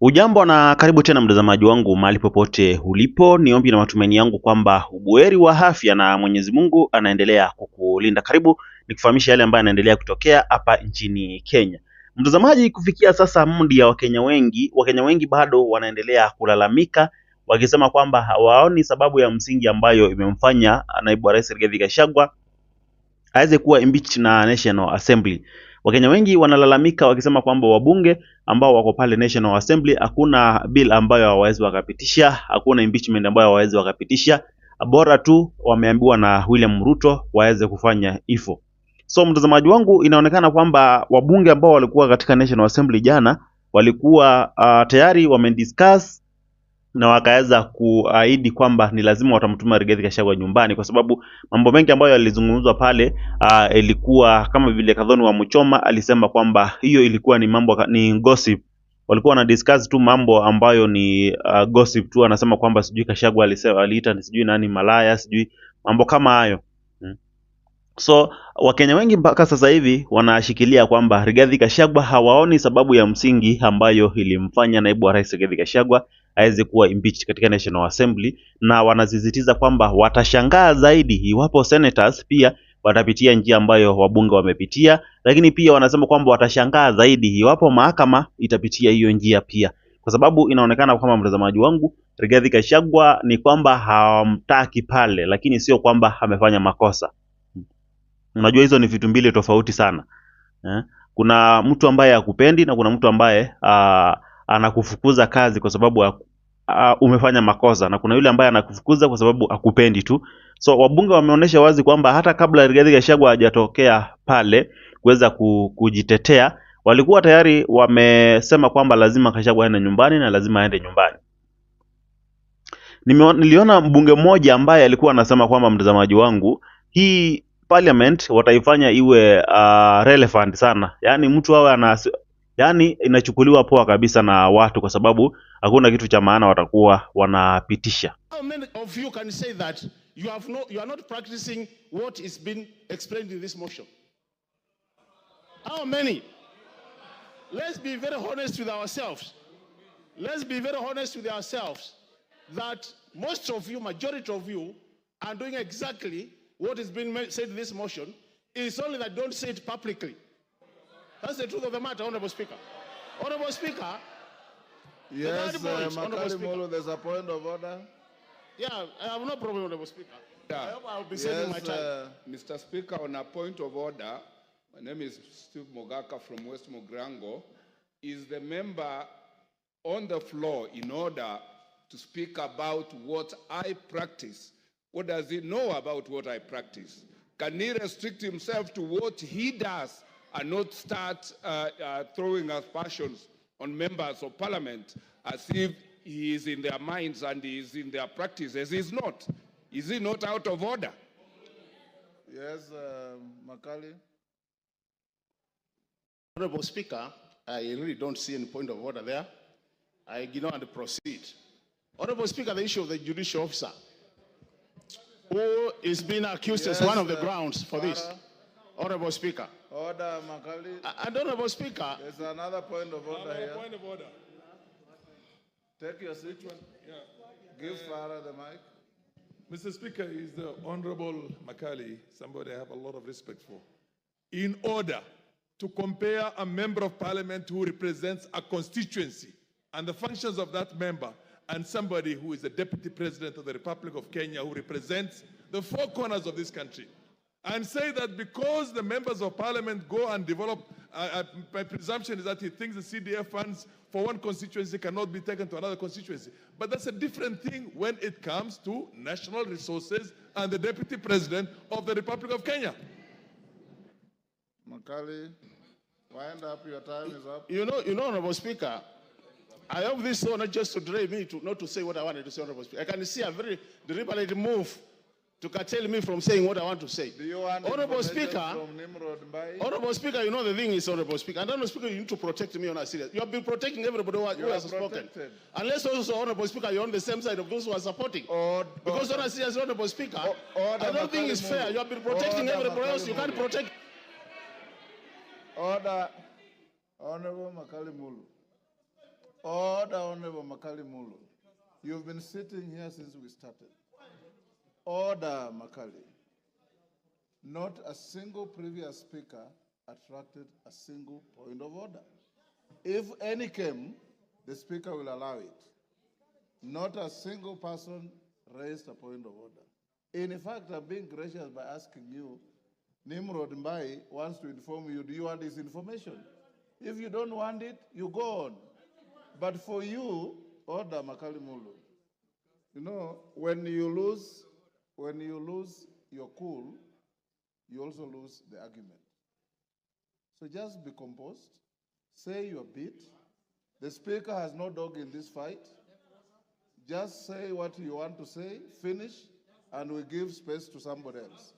Ujambo na karibu tena mtazamaji wangu mahali popote ulipo. Ni ombi na matumaini yangu kwamba ubuheri wa afya na Mwenyezi Mungu anaendelea kukulinda. Karibu nikufahamisha yale ambayo yanaendelea kutokea hapa nchini Kenya. Mtazamaji, kufikia sasa mundi ya Wakenya wengi bado wanaendelea kulalamika wakisema kwamba hawaoni sababu ya msingi ambayo imemfanya naibu wa rais Rigathi Gachagua aweze kuwa impeached na National Assembly. Wakenya wengi wanalalamika wakisema kwamba wabunge ambao wako pale National Assembly hakuna bill ambayo hawawezi wakapitisha, hakuna impeachment ambayo hawawezi wakapitisha, bora tu wameambiwa na William Ruto waweze kufanya hivyo. So mtazamaji wangu, inaonekana kwamba wabunge ambao walikuwa katika National Assembly jana walikuwa tayari wamediscuss na wakaweza kuahidi kwamba ni lazima watamtuma Rigathi Gachagua nyumbani, kwa sababu mambo mengi ambayo yalizungumzwa pale ilikuwa kama vile Kadhoni wa Muchoma alisema kwamba hiyo ilikuwa ni gossip. Walikuwa wana discuss tu mambo ambayo ni gossip tu. Anasema kwamba sijui Gachagua aliita sijui nani malaya, sijui mambo kama hayo. So Wakenya wengi mpaka sasa hivi wanashikilia kwamba Rigathi Gachagua hawaoni sababu ya msingi ambayo ilimfanya naibu wa rais Rigathi Gachagua aweze kuwa impeached katika National Assembly, na wanasisitiza kwamba watashangaa zaidi iwapo senators pia watapitia njia ambayo wabunge wamepitia, lakini pia wanasema kwamba watashangaa zaidi iwapo mahakama itapitia hiyo njia pia, kwa sababu inaonekana kama mtazamaji wangu, Rigathi Gachagua ni kwamba hawamtaki pale, lakini sio kwamba amefanya makosa. Unajua hizo ni vitu mbili tofauti sana. Kuna mtu ambaye hakupendi na kuna mtu ambaye anakufukuza kazi kwa sababu umefanya makosa, na kuna yule ambaye anakufukuza kwa sababu akupendi tu. So wabunge wameonyesha wazi kwamba hata kabla Rigathi Gachagua hajatokea pale kuweza kujitetea, walikuwa tayari wamesema kwamba lazima Gachagua aende nyumbani na lazima aende nyumbani. Niliona mbunge mmoja ambaye alikuwa anasema kwamba, mtazamaji wangu, hii parliament wataifanya iwe relevant sana. Yaani mtu awe inachukuliwa poa kabisa na watu, kwa sababu hakuna kitu cha maana watakuwa wanapitisha. How many of you can say that you are not practicing what is being explained in this motion? How many? Let's be very honest with ourselves. Let's be very honest with ourselves that most of you, majority of you, are doing exactly what is being said in this motion. It's only that don't say it publicly. That's the truth of the matter, Honorable Speaker. Honorable Speaker. Yes, Makali, there's a point of order. Yeah, I have no problem, Honorable Speaker. Yeah. I hope I'll be saving my time. Mr. Speaker, on a point of order, my name is Steve Mogaka from West Mogrango. Is the member on the floor in order to speak about what I practice? What does he know about what I practice? Can he restrict himself to what he does and not start throwing aspersions on members of parliament as if he is in their minds and he is in their practices? He's not. Is he not out of order? Yes, Makali. Honorable Speaker, I really don't see any point of order there. I ignore and proceed. Honorable Speaker, the issue of the judicial officer who is being accused as one of the grounds for this. Honorable Speaker. Order, Makali. And Honorable Speaker. There's another point of order here. Point of order. Take your seat. Yeah. Give Farah the mic. Mr. Speaker, is the Honorable Makali, somebody I have a lot of respect for. In order to compare a member of parliament who represents a constituency and the functions of that member and somebody who is the deputy president of the Republic of Kenya who represents the four corners of this country, and say that because the members of parliament go and develop, my presumption is that he thinks the CDF funds for one constituency cannot be taken to another constituency. But that's a different thing when it comes to national resources and the deputy president of the Republic of Kenya. Makali, wind up, your time is up. You know, Honorable Speaker, I hope this is not just to delay me not to say what I wanted to say, Honorable Speaker. I can see a very deliberate move to curtail me from saying what I want to say. Do you want Honorable Speaker, from Nimrod Mbai? Honorable Speaker, you know the thing is, Honorable Speaker, and Honorable Speaker, you need to protect me on a serious. You have been protecting everybody who has spoken. Unless also, Honorable Speaker, you're on the same side of those who are supporting. Because on a serious, Honorable Speaker, I don't think it's fair. You have been protecting everybody else. You can't protect. Order. Honorable Makali Mulu. Order, Honorable Makali Mulu. You've been sitting here since we started. Order, Makali. Not a single previous speaker attracted a single point of order. If any came, the speaker will allow it. Not a single person raised a point of order. In fact, I'm being gracious by asking you, Nimrod Mbai wants to inform you, do you want this information? If you don't want it, you go on. But for you, order, Makali Mulu. You know, when you lose your cool, you also lose the argument. So just be composed, say your bit. The speaker has no dog in this fight. Just say what you want to say, finish, and we give space to somebody else.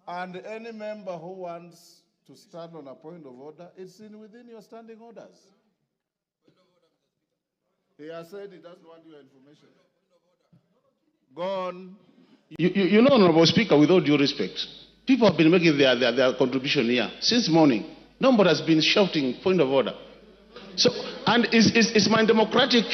And any member who wants to stand on a point of order, it's within your standing orders. He has said he doesn't want your information. Go on. You know, Honorable Speaker, with all due respect, people have been making their contribution here since morning. Nobody has been shouting point of order. So, and it's my democratic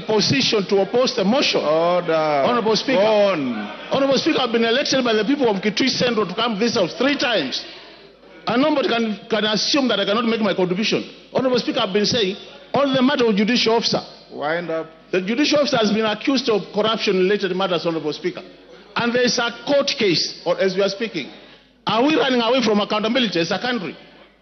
position to oppose the motion. Order. Honorable Speaker. Go on. Honorable Speaker, I've been elected by the people of Kitui Central to come to this house 3 times. And nobody can assume that I cannot make my contribution. Honorable Speaker, I've been saying, on the matter of judicial officer. Wind up. The judicial officer has been accused of corruption-related matters, Honorable Speaker. And there is a court case, or as we are speaking. Are we running away from accountability as a country?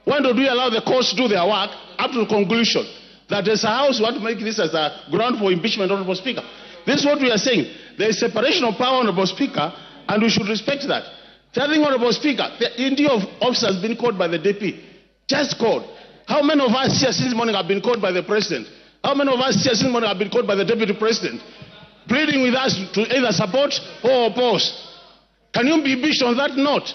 When do we allow the courts to do their work up to the conclusion that as a house we want to make this as a ground for impeachment, Honorable Speaker? This is what we are saying. There is separation of power, Honorable Speaker, and we should respect that. Third thing, Honorable Speaker, the India of officers has been called by the DP. Just called. How many of us here since morning have been called by the President? How many of us here since morning have been called by the Deputy President, pleading with us to either support or oppose? Can you be impeached on that note?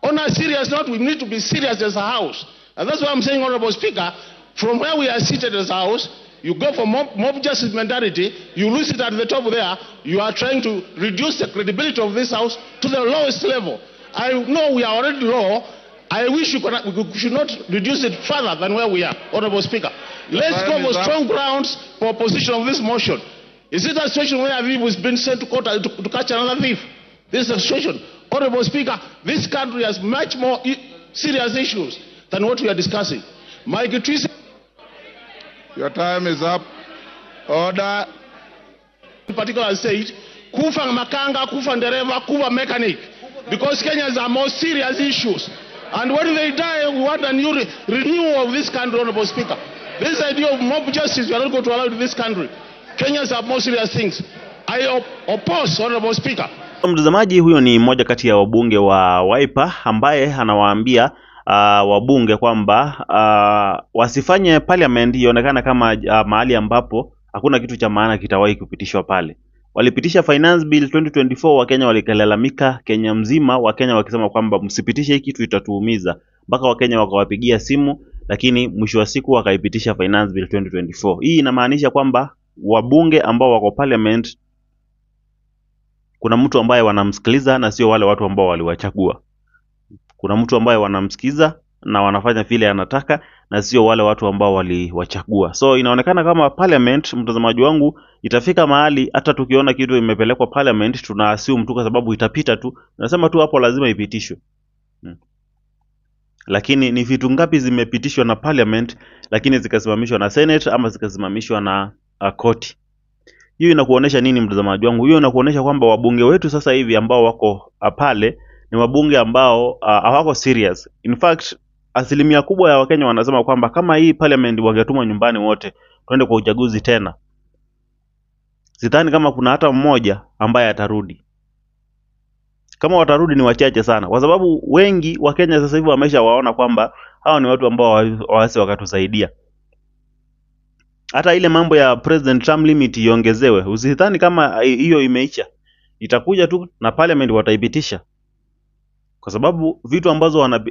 On a serious note, we need to be serious as a house. And that's why I'm saying, Honorable Speaker, from where we are seated as a house, you go for mob justice mentality, you lose it at the top there, you are trying to reduce the credibility of this house to the lowest level. I know we are already low. I wish we should not reduce it further than where we are, Honorable Speaker. Let's go for strong grounds for opposition of this motion. Is it a situation where a thief has been sent to court to catch another thief? This is a situation. Honorable Speaker, this country has much more serious issues than what we are discussing. Mike Twisi. Your time is up. Order. In particular said, kufa makanga, kufa ndereva, kufa mechanic. Because Kenyans are more serious issues. And when they die, we want a new renewal of this country, Honorable Speaker. This idea of mob justice, we are not going to allow it in this country. Kenyans have more serious things. I oppose, Honorable Speaker. Mtazamaji, huyo ni mmoja kati ya wabunge wa Wiper ambaye anawaambia wabunge kwamba wasifanye parliament ionekana kama mahali ambapo hakuna kitu cha maana kitawahi kupitishwa pale. Walipitisha finance bill 2024, Wakenya walikalalamika, Kenya mzima Wakenya wakisema kwamba msipitishe hiki kitu itatuumiza. Mpaka Wakenya wakawapigia simu, lakini mwisho wa siku wakaipitisha finance bill 2024. Hii inamaanisha kwamba wabunge ambao wako parliament kuna mtu ambaye wanamsikiliza na sio wale watu ambao waliwachagua. Kuna mtu ambaye wanamsikiza na wanafanya vile anataka na sio wale watu ambao waliwachagua. So inaonekana kama parliament, mtazamaji wangu, itafika mahali hata tukiona kitu imepelekwa parliament tuna assume tu kwa sababu itapita tu. Nasema tu hapo lazima ipitishwe. Lakini ni vitu ngapi zimepitishwa na parliament lakini zikasimamishwa na Senate ama zikasimamishwa na koti? Hiyo inakuonesha nini, mtazamaji wangu? Hiyo inakuonesha kwamba wabunge wetu sasa hivi ambao wako pale ni wabunge ambao hawako serious. In fact, asilimia kubwa ya Wakenya wanasema kwamba kama hii parliament wangetumwa nyumbani wote twende kwa uchaguzi tena, sidhani kama kuna hata mmoja ambaye atarudi. Kama watarudi ni wachache sana, kwa sababu wengi wa Kenya sasa hivi wameshawaona kwamba hao ni watu ambao hawawezi wakatusaidia. Hata ile mambo ya president term limit iongezewe, usidhani kama hiyo imeisha. Itakuja tu na parliament wataipitisha. Kwa sababu vitu ambazo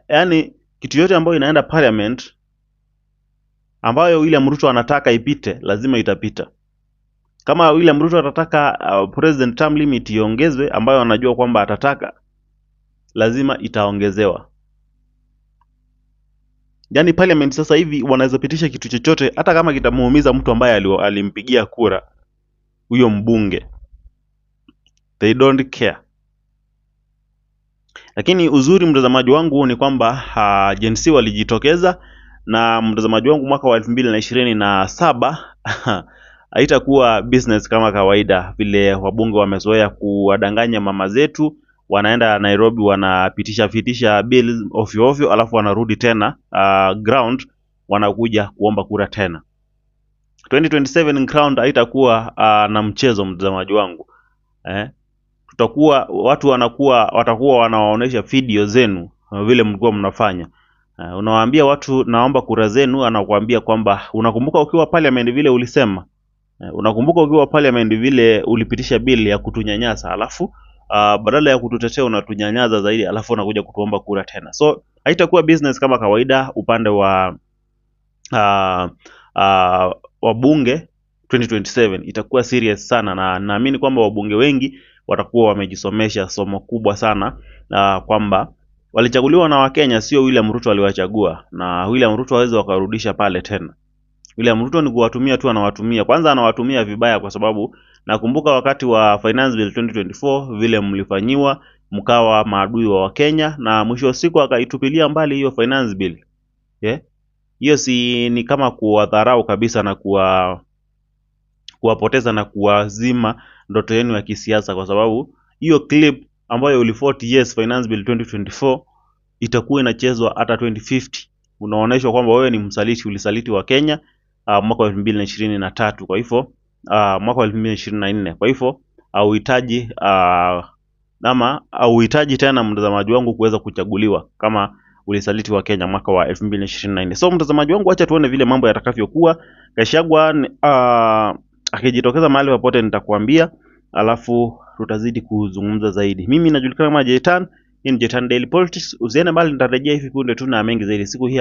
yani kitu yote ambayo inaenda parliament ambayo William Ruto anataka ipite lazima itapita. Kama William Ruto atataka president term limit iongezwe ambayo anajua kwamba atataka, lazima itaongezewa. Yaani parliament sasa hivi wanaweza pitisha kitu chochote hata kama kitamuumiza mtu ambaye alimpigia kura huyo mbunge. They don't care. Lakini uzuri mtazamaji wangu ni kwamba Gen Z walijitokeza, na mtazamaji wangu mwaka wa 2027 haitakuwa business kama kawaida vile wabunge wamezoea kuwadanganya mama zetu. Wanaenda Nairobi wanapitisha bills ovyo ovyo, alafu wanarudi tena ground wanakuja kuomba kura tena. 2027 ground haitakuwa na mchezo mtazamaji wangu. Watu watakuwa wanawaonesha video zenu vile mlikuwa mnafanya. Unawaambia watu naomba kura zenu, anakuambia kwamba unakumbuka ukiwa parliament vile ulisema, unakumbuka ukiwa parliament vile ulipitisha bill ya kutunyanyasa, alafu badala ya kututetea unatunyanyaza zaidi, alafu unakuja kutuomba kura tena. So haitakuwa business kama kawaida upande wa wabunge 2027. Itakuwa serious sana, na naamini kwamba wabunge wengi watakuwa wamejisomesha somo kubwa sana, kwamba walichaguliwa na Wakenya, sio William Ruto aliwachagua, na William Ruto hawezi wakarudisha pale tena. William Ruto ni kuwatumia tu, anawatumia. Kwanza anawatumia vibaya, kwa sababu nakumbuka wakati wa finance bill 2024 vile mlifanyiwa, mkawa maadui wa Wakenya, na mwisho wa siku akaitupilia mbali hiyo finance bill. Hiyo si ni kama kuwadharau kabisa na kuwapoteza na kuwazima ndoto yenu ya kisiasa, kwa sababu hiyo clip ambayo ulivote yes finance bill 2024 itakuwa inachezwa hata 2050. Unaonyeshwa kwamba wewe ni msaliti, ulisaliti wa Kenya mwaka wa 2023, kwa hivyo mwaka wa 2024. Kwa hivyo hauhitaji tena mtazamaji wangu kuweza kuchaguliwa kama ulisaliti wa Kenya mwaka wa 2024. So mtazamaji wangu, acha tuone vile mambo yatakavyokuwa. Gachagua akijitokeza mahali popote nitakwambia, alafu tutazidi kuzungumza zaidi. Mimi najulikana kama Jackson Tani, hii ni Jackson Daily Politics. Usiende mbali, nitarejea hivi punde tu na mengi zaidi siku hii.